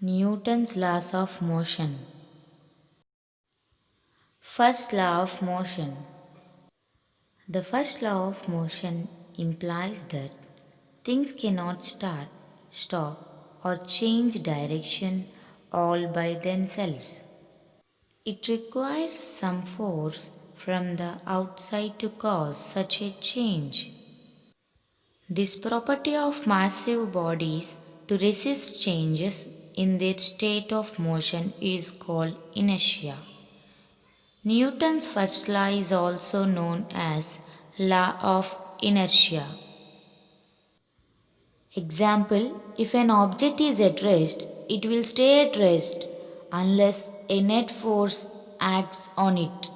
Newton's laws of motion. First law of motion. The first law of motion implies that things cannot start, stop, or change direction all by themselves. It requires some force from the outside to cause such a change. This property of massive bodies to resist changes in their state of motion is called inertia. Newton's first law is also known as law of inertia. Example, if an object is at rest, it will stay at rest unless a net force acts on it.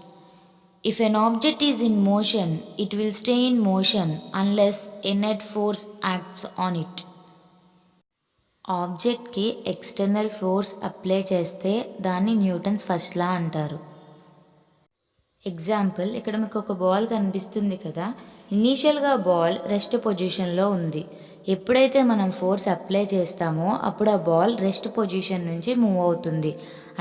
If an object is in motion, it will stay in motion unless a net force acts on it. ఆబ్జెక్ట్కి external force apply చేస్తే దాన్ని Newton's first లా అంటారు. Example, ఇక్కడ మీకు ఒక ball కనిపిస్తుంది కదా. ఇనీషియల్గా బాల్ రెస్ట్ పొజిషన్లో ఉంది. ఎప్పుడైతే మనం ఫోర్స్ అప్లై చేస్తామో అప్పుడు ఆ బాల్ రెస్ట్ పొజిషన్ నుంచి మూవ్ అవుతుంది.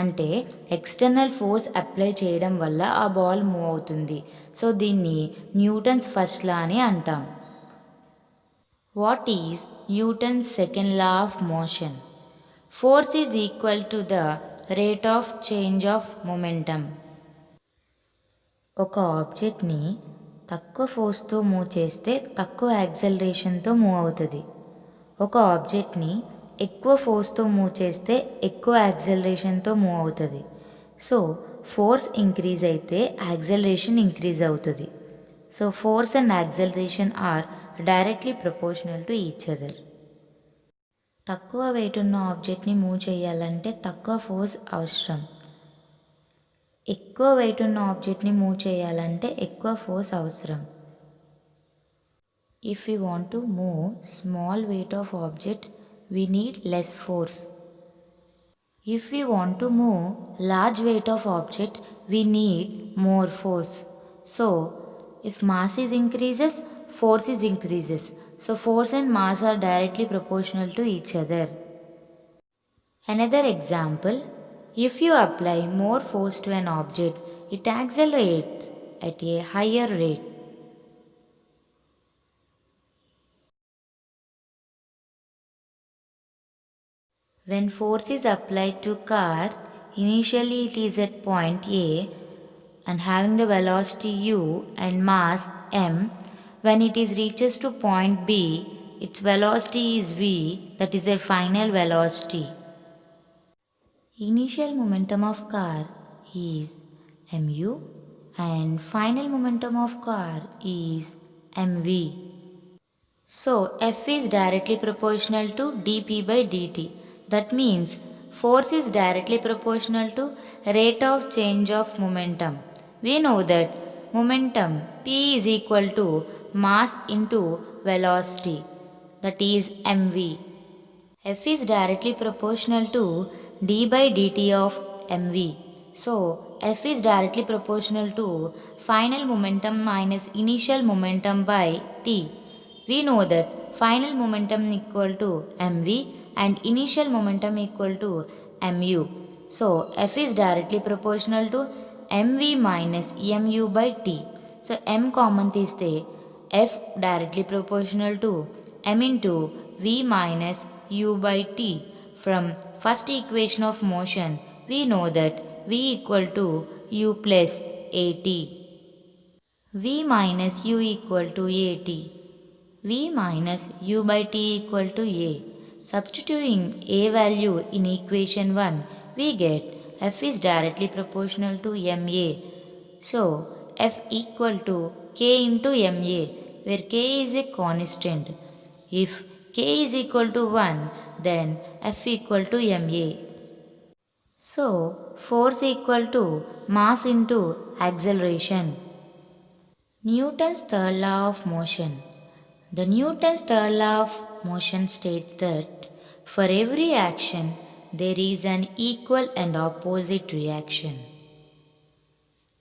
అంటే ఎక్స్టర్నల్ ఫోర్స్ అప్లై చేయడం వల్ల ఆ బాల్ మూవ్ అవుతుంది. సో దీన్ని న్యూటన్స్ ఫస్ట్ లా అని అంటాం. What is Newton's second law of motion? Force is equal to the rate of change of momentum. ఒక ఆబ్జెక్ట్ని తక్కువ ఫోర్స్తో మూవ్ చేస్తే తక్కువ యాక్సలరేషన్తో మూవ్ అవుతుంది. ఒక ఆబ్జెక్ట్ని ఎక్కువ ఫోర్స్తో మూవ్ చేస్తే ఎక్కువ యాక్సలరేషన్తో మూవ్ అవుతుంది. సో ఫోర్స్ ఇంక్రీజ్ అయితే యాక్సలరేషన్ ఇంక్రీజ్ అవుతుంది. So force and acceleration are directly proportional to each other. తక్కువ వెయిట్ ఉన్న ఆబ్జెక్ట్ని మూవ్ చేయాలంటే తక్కువ ఫోర్స్ అవసరం. ఎక్కువ వెయిట్ ఉన్న ఆబ్జెక్ట్ని మూవ్ చేయాలంటే ఎక్కువ ఫోర్స్ అవసరం. If you want to move small weight of object we need less force. If you want to move large weight of object we need more force. So if mass is increases, force is increases. So force and mass are directly proportional to each other. Another example, if you apply more force to an object, it accelerates at a higher rate. When force is applied to car, initially it is at point A and having the velocity u and mass m. When it is reaches to point B, its velocity is v, that is a final velocity. Initial momentum of car is mu and final momentum of car is mv. So F is directly proportional to dp by dt. That means force is directly proportional to rate of change of momentum. We know that momentum P is equal to mass into velocity, that is mv. F is directly proportional to d by dt of mv. So F is directly proportional to final momentum minus initial momentum by t. We know that final momentum equal to mv and initial momentum equal to mu. So F is directly proportional to mv minus mu by t. So m common తీస్తే F directly proportional to m into v minus u by t. From first equation of motion, we know that v equal to u plus at. v minus u equal to at. v minus u by t equal to a. Substituting a value in equation 1, we get F is directly proportional to ma. So F equal to k into ma, where k is a constant. If k is equal to 1, then F equal to ma. So force equal to mass into acceleration. Newton's third law of motion. The Newton's third law of motion states that for every action there is an equal and opposite reaction.